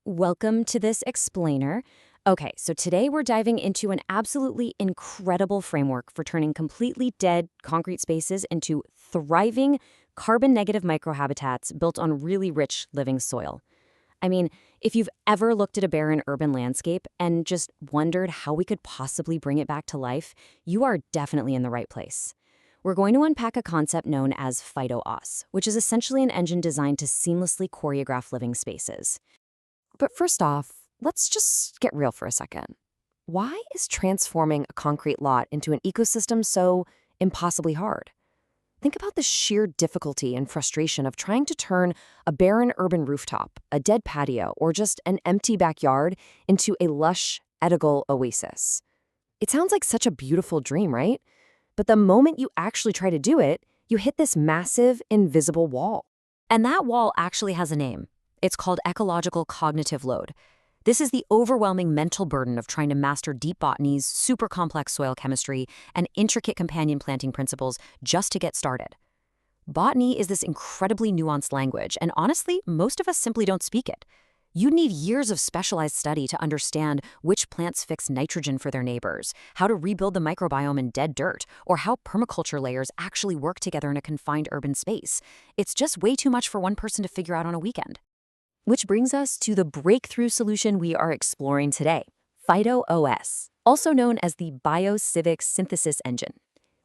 Welcome to this explainer. Okay, so today we're diving into an absolutely incredible framework for turning completely dead concrete spaces into thriving, carbon-negative microhabitats built on really rich living soil. I mean, if you've ever looked at a barren urban landscape and just wondered how we could possibly bring it back to life, you are definitely in the right place. We're going to unpack a concept known as PhytoOS, which is essentially an engine designed to seamlessly choreograph living spaces. But first off, let's just get real for a second. Why is transforming a concrete lot into an ecosystem so impossibly hard? Think about the sheer difficulty and frustration of trying to turn a barren urban rooftop, a dead patio, or just an empty backyard into a lush, edible oasis. It sounds like such a beautiful dream, right? But the moment you actually try to do it, you hit this massive, invisible wall. And that wall actually has a name. It's called Ecological Cognitive Load. This is the overwhelming mental burden of trying to master deep botany's super complex soil chemistry and intricate companion planting principles just to get started. Botany is this incredibly nuanced language, and honestly, most of us simply don't speak it. You'd need years of specialized study to understand which plants fix nitrogen for their neighbors, how to rebuild the microbiome in dead dirt, or how permaculture layers actually work together in a confined urban space. It's just way too much for one person to figure out on a weekend. Which brings us to the breakthrough solution we are exploring today, PhytoOS, also known as the Bio-Civic Synthesis Engine.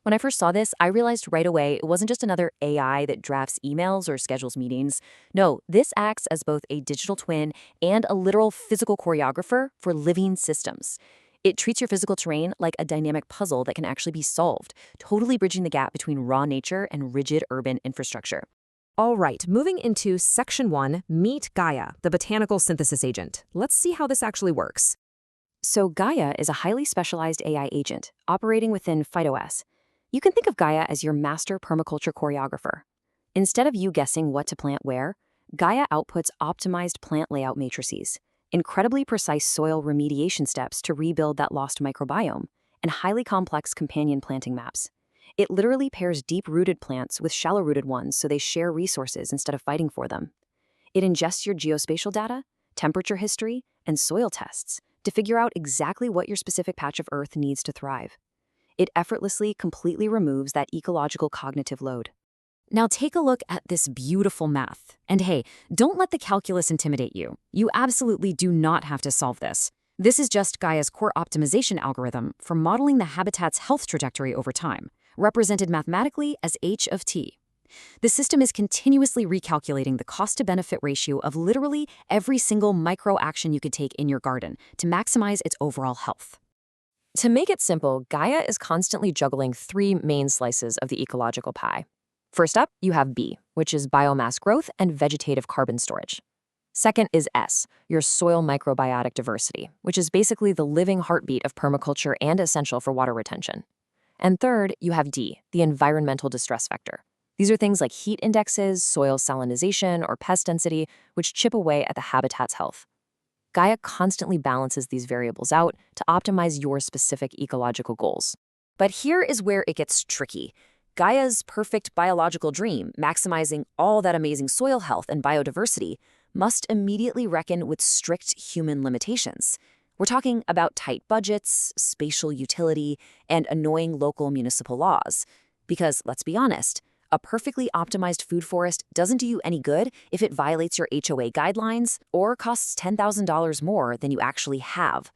When I first saw this, I realized right away it wasn't just another AI that drafts emails or schedules meetings. No, this acts as both a digital twin and a literal physical choreographer for living systems. It treats your physical terrain like a dynamic puzzle that can actually be solved, totally bridging the gap between raw nature and rigid urban infrastructure. All right, moving into Section 1, meet Gaia, the Botanical Synthesis Agent. Let's see how this actually works. So Gaia is a highly specialized AI agent operating within PhytoOS. You can think of Gaia as your master permaculture choreographer. Instead of you guessing what to plant where, Gaia outputs optimized plant layout matrices, incredibly precise soil remediation steps to rebuild that lost microbiome, and highly complex companion planting maps. It literally pairs deep-rooted plants with shallow-rooted ones so they share resources instead of fighting for them. It ingests your geospatial data, temperature history, and soil tests to figure out exactly what your specific patch of Earth needs to thrive. It effortlessly, completely removes that ecological cognitive load. Now take a look at this beautiful math. And hey, don't let the calculus intimidate you. You absolutely do not have to solve this. This is just Gaia's core optimization algorithm for modeling the habitat's health trajectory over time, represented mathematically as h of t. The system is continuously recalculating the cost-to-benefit ratio of literally every single micro-action you could take in your garden to maximize its overall health. To make it simple, Gaia is constantly juggling three main slices of the ecological pie. First up, you have B, which is biomass growth and vegetative carbon storage. Second is S, your soil microbiotic diversity, which is basically the living heartbeat of permaculture and essential for water retention. And third, you have D, the environmental distress vector. These are things like heat indexes, soil salinization, or pest density, which chip away at the habitat's health. Gaia constantly balances these variables out to optimize your specific ecological goals. But here is where it gets tricky. Gaia's perfect biological dream, maximizing all that amazing soil health and biodiversity, must immediately reckon with strict human limitations. We're talking about tight budgets, spatial utility, and annoying local municipal laws. Because, let's be honest, a perfectly optimized food forest doesn't do you any good if it violates your HOA guidelines or costs $10,000 more than you actually have.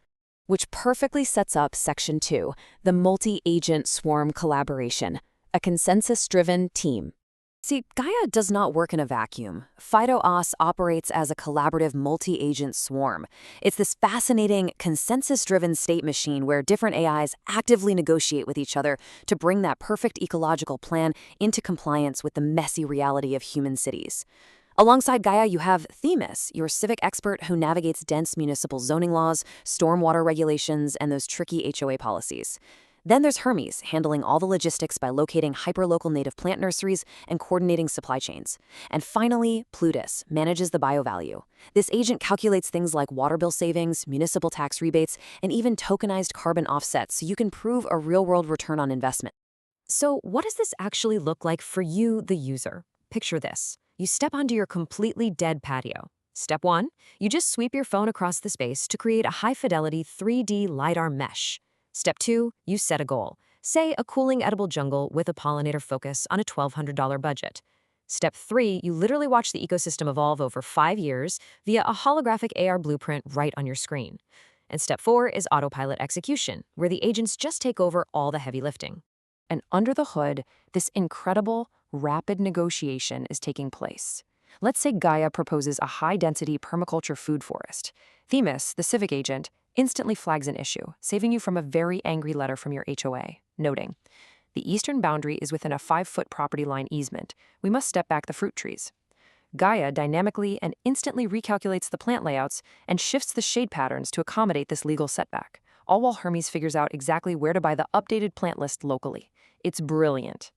Which perfectly sets up Section 2, the multi-agent swarm collaboration, a consensus-driven team. See, Gaia does not work in a vacuum. PhytoOS operates as a collaborative multi-agent swarm. It's this fascinating, consensus-driven state machine where different AIs actively negotiate with each other to bring that perfect ecological plan into compliance with the messy reality of human cities. Alongside Gaia, you have Themis, your civic expert who navigates dense municipal zoning laws, stormwater regulations, and those tricky HOA policies. Then there's Hermes, handling all the logistics by locating hyperlocal native plant nurseries and coordinating supply chains. And finally, Plutus manages the biovalue. This agent calculates things like water bill savings, municipal tax rebates, and even tokenized carbon offsets so you can prove a real-world return on investment. So what does this actually look like for you, the user? Picture this. You step onto your completely dead patio. Step 1, you just sweep your phone across the space to create a high-fidelity 3D LiDAR mesh. Step 2, you set a goal. Say a cooling edible jungle with a pollinator focus on a $1,200 budget. Step 3, you literally watch the ecosystem evolve over 5 years via a holographic AR blueprint right on your screen. And step 4 is autopilot execution, where the agents just take over all the heavy lifting. And under the hood, this incredible, rapid negotiation is taking place. Let's say Gaia proposes a high-density permaculture food forest. Themis, the civic agent, instantly flags an issue, saving you from a very angry letter from your HOA, noting, "The eastern boundary is within a 5-foot property line easement. We must step back the fruit trees." Gaia dynamically and instantly recalculates the plant layouts and shifts the shade patterns to accommodate this legal setback, all while Hermes figures out exactly where to buy the updated plant list locally. It's brilliant.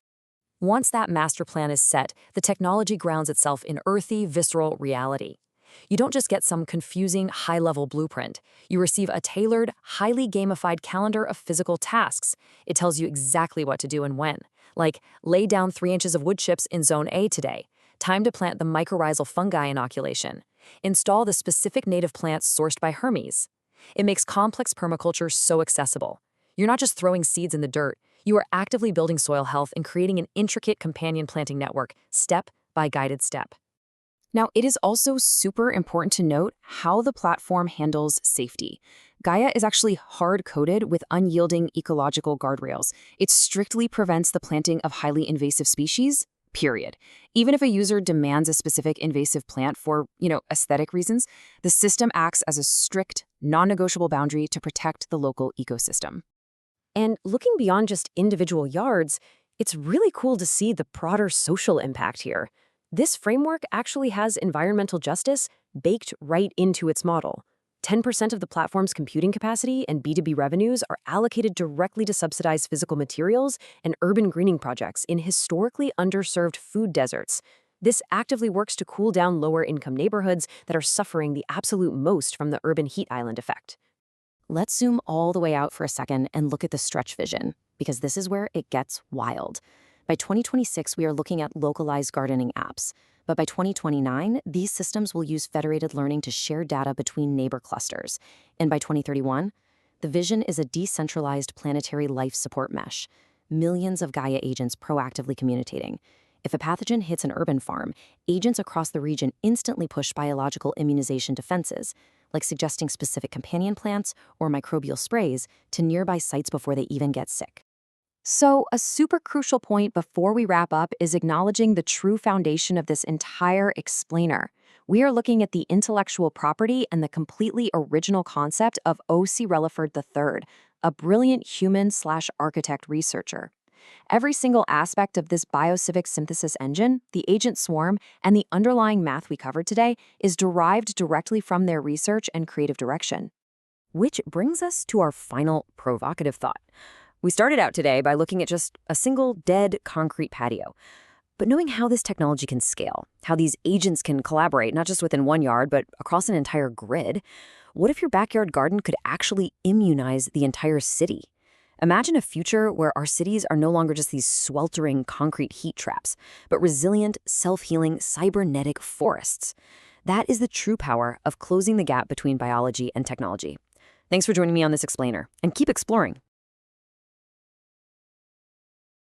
Once that master plan is set, the technology grounds itself in earthy, visceral reality. You don't just get some confusing, high-level blueprint. You receive a tailored, highly gamified calendar of physical tasks. It tells you exactly what to do and when. Like, lay down 3 inches of wood chips in Zone A today. Time to plant the mycorrhizal fungi inoculation. Install the specific native plants sourced by Hermes. It makes complex permaculture so accessible. You're not just throwing seeds in the dirt. You are actively building soil health and creating an intricate companion planting network, step by guided step. Now, it is also super important to note how the platform handles safety. Gaia is actually hard-coded with unyielding ecological guardrails. It strictly prevents the planting of highly invasive species, period. Even if a user demands a specific invasive plant for, aesthetic reasons, the system acts as a strict, non-negotiable boundary to protect the local ecosystem. And looking beyond just individual yards, it's really cool to see the broader social impact here. This framework actually has environmental justice baked right into its model. 10% of the platform's computing capacity and B2B revenues are allocated directly to subsidize physical materials and urban greening projects in historically underserved food deserts. This actively works to cool down lower-income neighborhoods that are suffering the absolute most from the urban heat island effect. Let's zoom all the way out for a second and look at the stretch vision, because this is where it gets wild. By 2026, we are looking at localized gardening apps. But by 2029, these systems will use federated learning to share data between neighbor clusters. And by 2031, the vision is a decentralized planetary life support mesh. Millions of Gaia agents proactively communicating. If a pathogen hits an urban farm, agents across the region instantly push biological immunization defenses, like suggesting specific companion plants or microbial sprays to nearby sites before they even get sick. So, a super crucial point before we wrap up is acknowledging the true foundation of this entire explainer. We are looking at the intellectual property and the completely original concept of O.C. Relaford III, a brilliant human/architect researcher. Every single aspect of this biocivic synthesis engine, the agent swarm, and the underlying math we covered today is derived directly from their research and creative direction. Which brings us to our final provocative thought. We started out today by looking at just a single dead concrete patio. But knowing how this technology can scale, how these agents can collaborate not just within one yard, but across an entire grid, what if your backyard garden could actually immunize the entire city? Imagine a future where our cities are no longer just these sweltering concrete heat traps, but resilient, self-healing, cybernetic forests. That is the true power of closing the gap between biology and technology. Thanks for joining me on this explainer, and keep exploring.